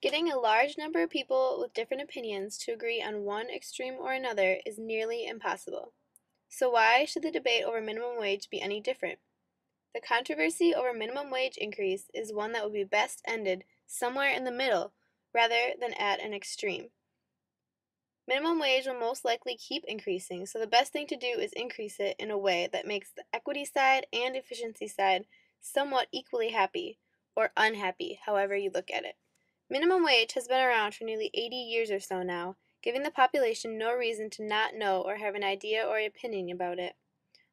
Getting a large number of people with different opinions to agree on one extreme or another is nearly impossible. So why should the debate over minimum wage be any different? The controversy over minimum wage increase is one that would be best ended somewhere in the middle rather than at an extreme. Minimum wage will most likely keep increasing, so the best thing to do is increase it in a way that makes the equity side and efficiency side somewhat equally happy, or unhappy, however you look at it. Minimum wage has been around for nearly 80 years or so now, giving the population no reason to not know or have an idea or opinion about it.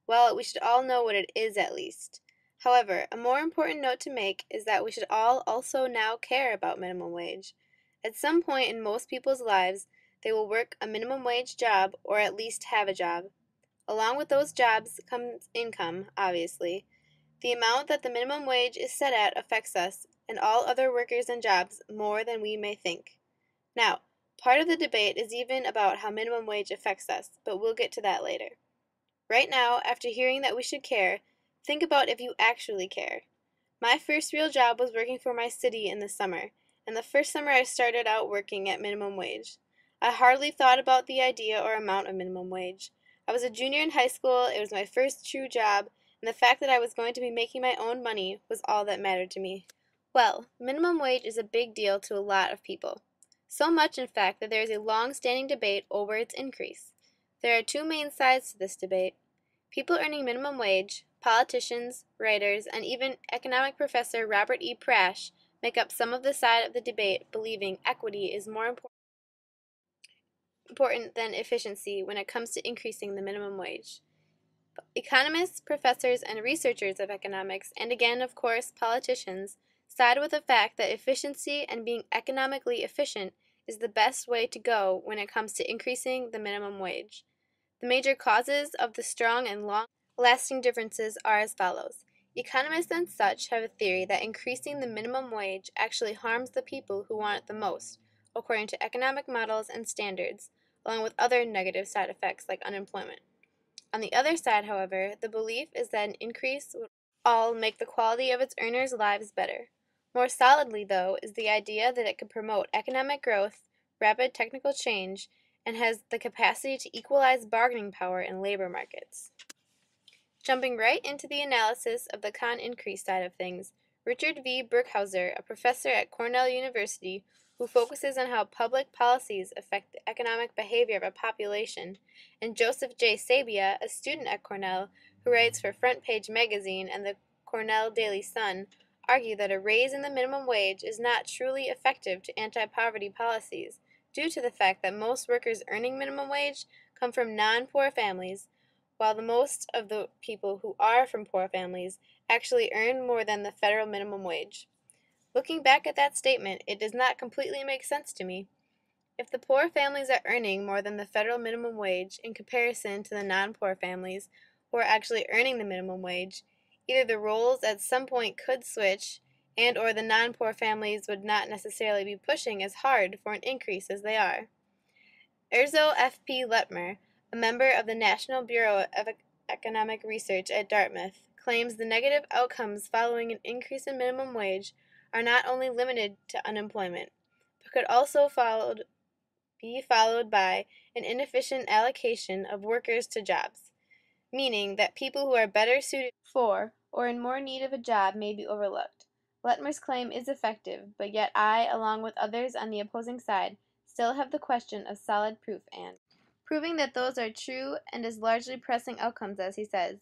Well, we should all know what it is at least. However, a more important note to make is that we should all also now care about minimum wage. At some point in most people's lives, they will work a minimum wage job or at least have a job. Along with those jobs comes income, obviously. The amount that the minimum wage is set at affects us and all other workers and jobs more than we may think. Now, part of the debate is even about how minimum wage affects us, but we'll get to that later. Right now, after hearing that we should care, think about if you actually care. My first real job was working for my city in the summer, and the first summer I started out working at minimum wage. I hardly thought about the idea or amount of minimum wage. I was a junior in high school, it was my first true job, and the fact that I was going to be making my own money was all that mattered to me. Well, minimum wage is a big deal to a lot of people. So much, in fact, that there is a long-standing debate over its increase. There are two main sides to this debate. People earning minimum wage, politicians, writers, and even economic professor Robert E. Prash make up some of the side of the debate believing equity is more important than efficiency when it comes to increasing the minimum wage. Economists, professors, and researchers of economics, and again, of course, politicians, side with the fact that efficiency and being economically efficient is the best way to go when it comes to increasing the minimum wage. The major causes of the strong and long-lasting differences are as follows. Economists and such have a theory that increasing the minimum wage actually harms the people who want it the most, according to economic models and standards, along with other negative side effects like unemployment. On the other side, however, the belief is that an increase would all make the quality of its earners' lives better. More solidly, though, is the idea that it could promote economic growth, rapid technical change, and has the capacity to equalize bargaining power in labor markets. Jumping right into the analysis of the con increase side of things, Richard V. Burkhauser, a professor at Cornell University who focuses on how public policies affect the economic behavior of a population, and Joseph J. Sabia, a student at Cornell who writes for Front Page Magazine and the Cornell Daily Sun, argue that a raise in the minimum wage is not truly effective to anti-poverty policies, due to the fact that most workers earning minimum wage come from non-poor families, while the most of the people who are from poor families actually earn more than the federal minimum wage. Looking back at that statement, it does not completely make sense to me. If the poor families are earning more than the federal minimum wage in comparison to the non-poor families who are actually earning the minimum wage, either the roles at some point could switch and or the non-poor families would not necessarily be pushing as hard for an increase as they are. Erzo F. P. Letmer, a member of the National Bureau of Economic Research at Dartmouth, claims the negative outcomes following an increase in minimum wage are not only limited to unemployment, but could also be followed by an inefficient allocation of workers to jobs, meaning that people who are better suited for or in more need of a job may be overlooked. Letmer's claim is effective, but yet I, along with others on the opposing side, still have the question of solid proof and proving that those are true and as largely pressing outcomes as he says.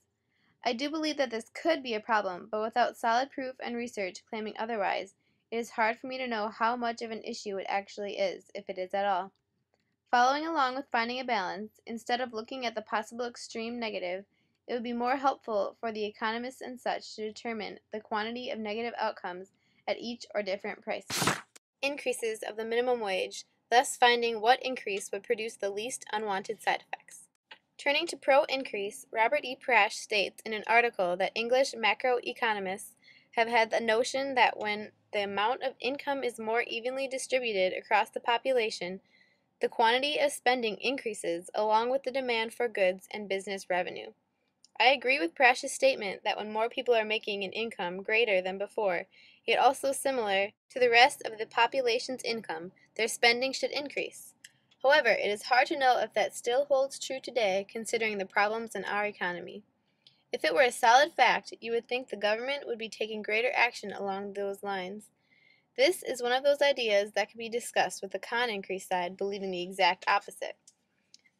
I do believe that this could be a problem, but without solid proof and research claiming otherwise, it is hard for me to know how much of an issue it actually is, if it is at all. Following along with finding a balance, instead of looking at the possible extreme negative, it would be more helpful for the economists and such to determine the quantity of negative outcomes at each or different price increases of the minimum wage, thus finding what increase would produce the least unwanted side effects. Turning to pro-increase, Robert E. Prash states in an article that English macroeconomists have had the notion that when the amount of income is more evenly distributed across the population, the quantity of spending increases along with the demand for goods and business revenue. I agree with Prash's statement that when more people are making an income greater than before, yet also similar to the rest of the population's income, their spending should increase. However, it is hard to know if that still holds true today considering the problems in our economy. If it were a solid fact, you would think the government would be taking greater action along those lines. This is one of those ideas that can be discussed with the con increase side believing the exact opposite.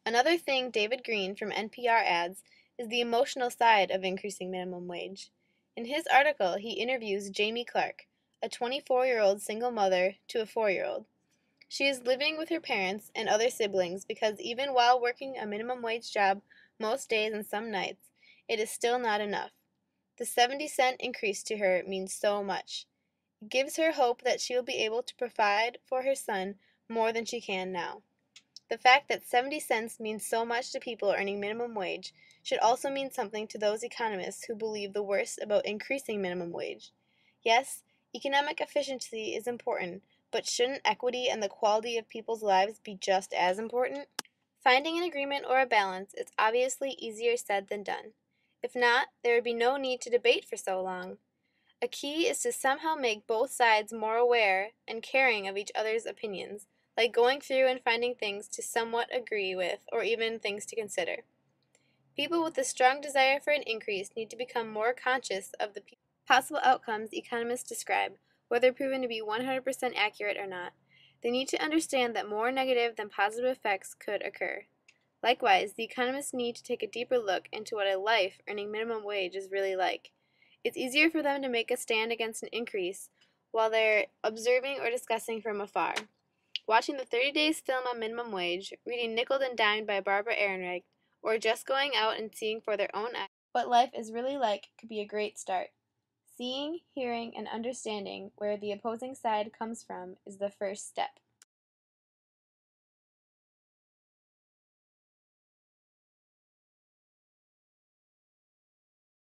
Another thing David Green from NPR adds is the emotional side of increasing minimum wage. In his article, he interviews Jamie Clark, a 24-year-old single mother to a 4-year-old. She is living with her parents and other siblings because even while working a minimum wage job most days and some nights, it is still not enough. The 70-cent increase to her means so much. It gives her hope that she will be able to provide for her son more than she can now. The fact that 70 cents means so much to people earning minimum wage should also mean something to those economists who believe the worst about increasing minimum wage. Yes, economic efficiency is important, but shouldn't equity and the quality of people's lives be just as important? Finding an agreement or a balance is obviously easier said than done. If not, there would be no need to debate for so long. A key is to somehow make both sides more aware and caring of each other's opinions, like going through and finding things to somewhat agree with or even things to consider. People with a strong desire for an increase need to become more conscious of the possible outcomes economists describe, whether proven to be 100% accurate or not. They need to understand that more negative than positive effects could occur. Likewise, the economists need to take a deeper look into what a life earning minimum wage is really like. It's easier for them to make a stand against an increase while they're observing or discussing from afar. Watching the 30 Days film on minimum wage, reading Nickeled and Dimed by Barbara Ehrenreich, or just going out and seeing for their own eyes what life is really like could be a great start. Seeing, hearing, and understanding where the opposing side comes from is the first step.